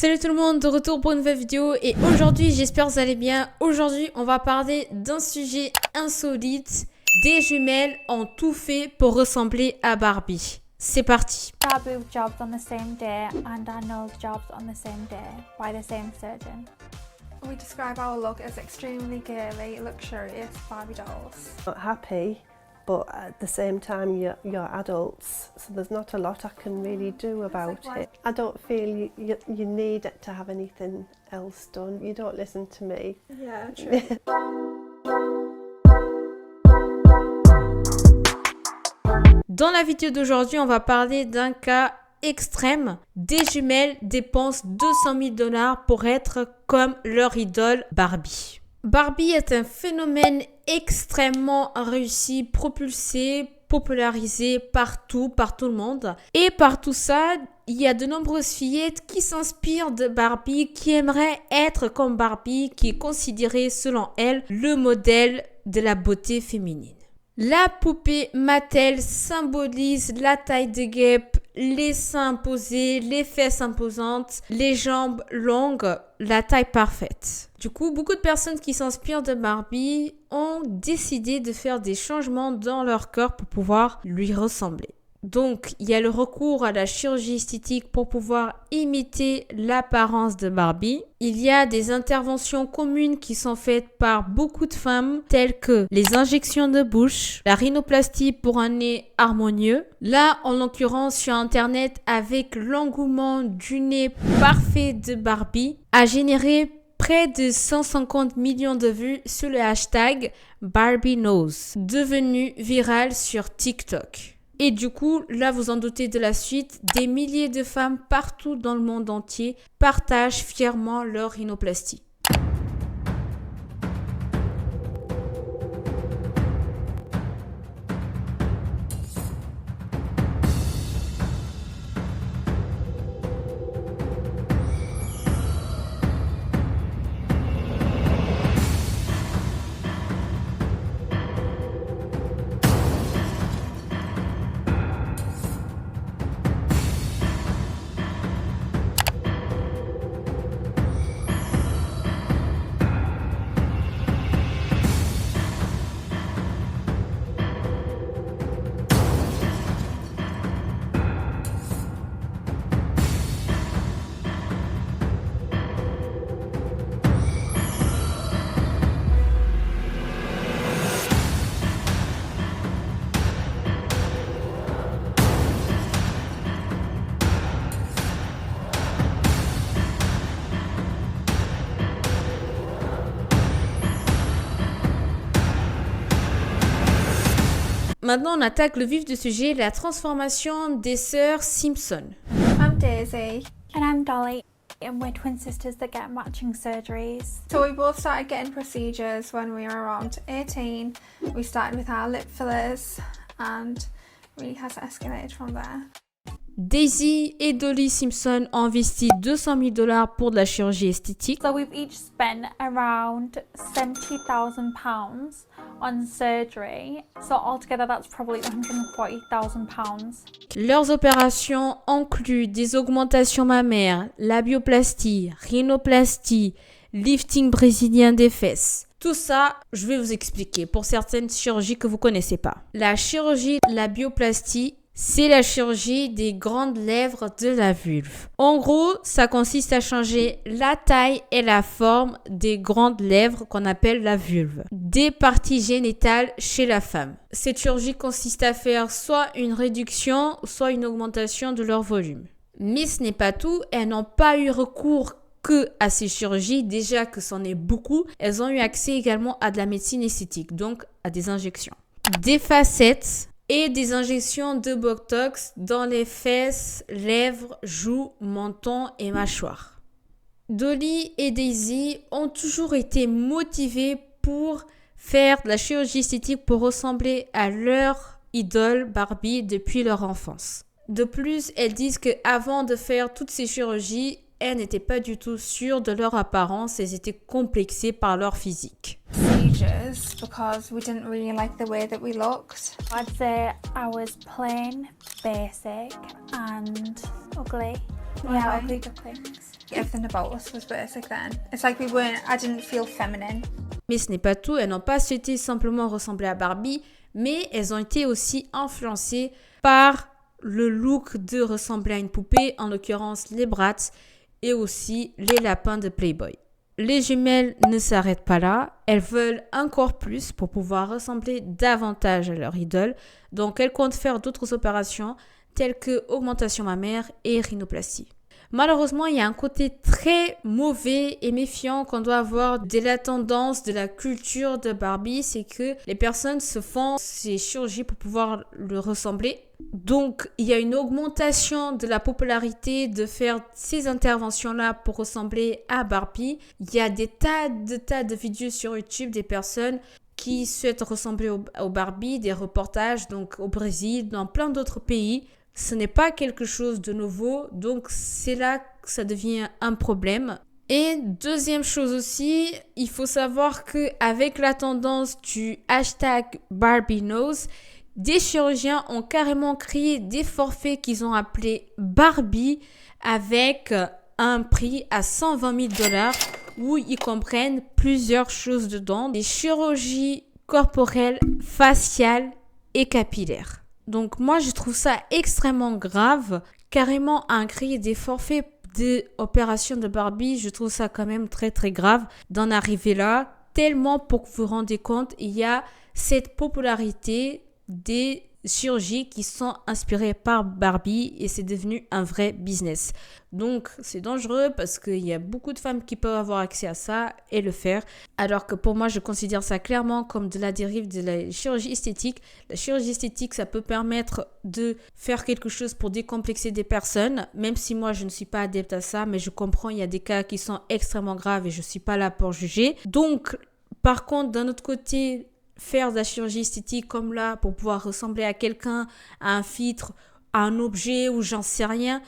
Salut tout le monde, de retour pour une nouvelle vidéo et aujourd'hui j'espère que vous allez bien. Aujourd'hui on va parler d'un sujet insolite. Des jumelles ont tout fait pour ressembler à Barbie. C'est parti. Our boob jobs on the same day and our nose jobs on the same day by the same surgeon. We describe our look as extremely girly, luxurious Barbie dolls. Not happy, but at the same time you're adults, so there's not a lot I can really do about it. I don't feel you need to have anything else done. You don't listen to me. Yeah, true. Dans la vidéo d'aujourd'hui, on va parler d'un cas extrême. Des jumelles dépensent 200 000 $ pour être comme leur idole Barbie. Barbie est un phénomène extrêmement réussi, propulsé, popularisé partout, par tout le monde. Et par tout ça, il y a de nombreuses fillettes qui s'inspirent de Barbie, qui aimeraient être comme Barbie, qui est considérée selon elles le modèle de la beauté féminine. La poupée Mattel symbolise la taille de guêpe, les seins imposés, les fesses imposantes, les jambes longues, la taille parfaite. Du coup, beaucoup de personnes qui s'inspirent de Barbie ont décidé de faire des changements dans leur corps pour pouvoir lui ressembler. Donc, il y a le recours à la chirurgie esthétique pour pouvoir imiter l'apparence de Barbie. Il y a des interventions communes qui sont faites par beaucoup de femmes, telles que les injections de bouche, la rhinoplastie pour un nez harmonieux. Là, en l'occurrence, sur Internet, avec l'engouement du nez parfait de Barbie, a généré près de 150 millions de vues sur le hashtag Barbie Nose, devenu viral sur TikTok. Et du coup, là, vous en doutez de la suite, des milliers de femmes partout dans le monde entier partagent fièrement leur rhinoplastie. Maintenant, on attaque le vif du sujet, la transformation des sœurs Simpson. I'm Daisy. And I'm Dolly, and we're twin sisters that get matching surgeries. So we both started getting procedures when we were around 18. We started with our lip fillers and really has escalated from there. Daisy et Dolly Simpson ont investi 200 000 $ pour de la chirurgie esthétique. So we've each spent around £70,000 on surgery. So altogether that's probably £140,000. Leurs opérations incluent des augmentations mammaires, labioplastie, rhinoplastie, lifting brésilien des fesses. Tout ça, je vais vous expliquer pour certaines chirurgies que vous connaissez pas. La chirurgie labioplastie, c'est la chirurgie des grandes lèvres de la vulve. En gros, ça consiste à changer la taille et la forme des grandes lèvres qu'on appelle la vulve, des parties génitales chez la femme. Cette chirurgie consiste à faire soit une réduction, soit une augmentation de leur volume. Mais ce n'est pas tout, elles n'ont pas eu recours que à ces chirurgies, déjà que c'en est beaucoup. Elles ont eu accès également à de la médecine esthétique, donc à des injections. Des facettes et des injections de Botox dans les fesses, lèvres, joues, menton et mâchoire. Dolly et Daisy ont toujours été motivées pour faire de la chirurgie esthétique pour ressembler à leur idole Barbie depuis leur enfance. De plus, elles disent qu'avant de faire toutes ces chirurgies, elles n'étaient pas du tout sûres de leur apparence, elles étaient complexées par leur physique. Procedures because we didn't really like the way that we looked. I'd say I was plain, basic and ugly. Yeah, Why? ugly ducklings. Everything about us was basic then. It's like I didn't feel feminine. Mais ce n'est pas tout, elles n'ont pas souhaité simplement ressembler à Barbie, mais elles ont été aussi influencées par le look de ressembler à une poupée, en l'occurrence les Bratz et aussi les lapins de Playboy. Les jumelles ne s'arrêtent pas là, elles veulent encore plus pour pouvoir ressembler davantage à leur idole, donc elles comptent faire d'autres opérations telles que augmentation mammaire et rhinoplastie. Malheureusement, il y a un côté très mauvais et méfiant qu'on doit avoir de la tendance de la culture de Barbie, c'est que les personnes se font ces chirurgies pour pouvoir le ressembler. Donc, il y a une augmentation de la popularité de faire ces interventions-là pour ressembler à Barbie. Il y a des tas de vidéos sur YouTube des personnes qui souhaitent ressembler au Barbie, des reportages donc au Brésil, dans plein d'autres pays. Ce n'est pas quelque chose de nouveau, donc c'est là que ça devient un problème. Et deuxième chose aussi, il faut savoir qu'avec la tendance du hashtag BarbieNose, des chirurgiens ont carrément créé des forfaits qu'ils ont appelés Barbie avec un prix à 120 000 $ où ils comprennent plusieurs choses dedans, des chirurgies corporelles, faciales et capillaires. Donc moi, je trouve ça extrêmement grave, carrément à créer des forfaits d'opérations de Barbie, je trouve ça quand même très très grave d'en arriver là, tellement pour que vous vous rendez compte, il y a cette popularité des chirurgies qui sont inspirées par Barbie et c'est devenu un vrai business. Donc c'est dangereux parce qu'il y a beaucoup de femmes qui peuvent avoir accès à ça et le faire, alors que pour moi je considère ça clairement comme de la dérive de la chirurgie esthétique. La chirurgie esthétique, ça peut permettre de faire quelque chose pour décomplexer des personnes, même si moi je ne suis pas adepte à ça, mais je comprends, il y a des cas qui sont extrêmement graves et je ne suis pas là pour juger. Donc par contre, d'un autre côté, faire de la chirurgie esthétique comme là pour pouvoir ressembler à quelqu'un, à un filtre, à un objet ou j'en sais rien,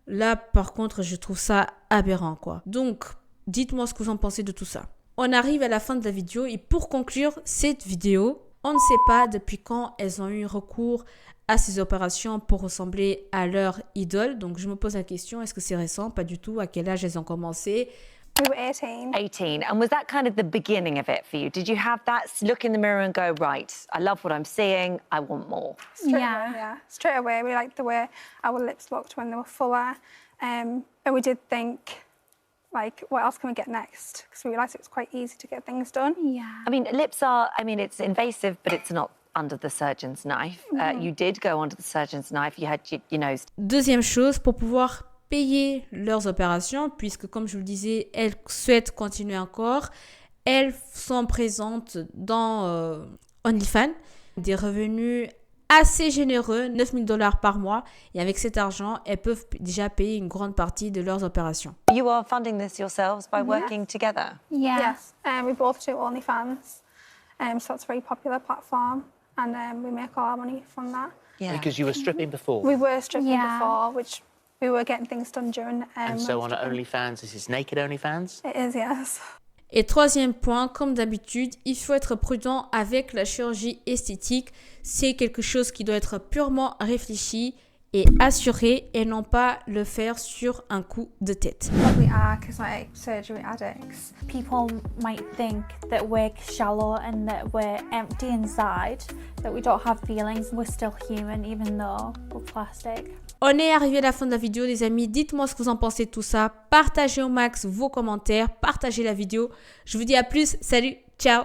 là par contre je trouve ça aberrant quoi. Donc dites-moi ce que vous en pensez de tout ça. On arrive à la fin de la vidéo et pour conclure cette vidéo, on ne sait pas depuis quand elles ont eu recours à ces opérations pour ressembler à leur idole. Donc je me pose la question, est-ce que c'est récent? Pas du tout. À quel âge elles ont commencé? We were 18. 18. And was that kind of the beginning of it for you? Did you have that look in the mirror and go, right, I love what I'm seeing, I want more? Straight away, yeah. Straight away, we liked the way our lips looked when they were fuller. And we did think, like, what else can we get next? Because we realised it was quite easy to get things done. Yeah. I mean, lips are, it's invasive, but it's not under the surgeon's knife. You did go under the surgeon's knife. You had your nose. Deuxième chose, pour pouvoir payer leurs opérations, puisque comme je vous le disais, elles souhaitent continuer encore. Elles sont présentes dans OnlyFans, des revenus assez généreux, 9 000 $ par mois. Et avec cet argent, elles peuvent déjà payer une grande partie de leurs opérations. You are funding this yourselves by working together? Yeah. Yes, we both do OnlyFans. So it's a very popular platform. And we make all our money from that. Yeah. Because you were stripping before. We were stripping Yeah. before, which we were getting things done during. And so on OnlyFans, this is naked OnlyFans? It is, yes. Et troisième point, comme d'habitude, il faut être prudent avec la chirurgie esthétique. C'est quelque chose qui doit être purement réfléchi et assuré et non pas le faire sur un coup de tête. We are cosmetic surgery addicts. People might think that we're shallow and that we're empty inside, that we don't have feelings. We're still human even though we're plastic. On est arrivé à la fin de la vidéo, les amis. Dites-moi ce que vous en pensez de tout ça. Partagez au max vos commentaires, partagez la vidéo. Je vous dis à plus. Salut, ciao.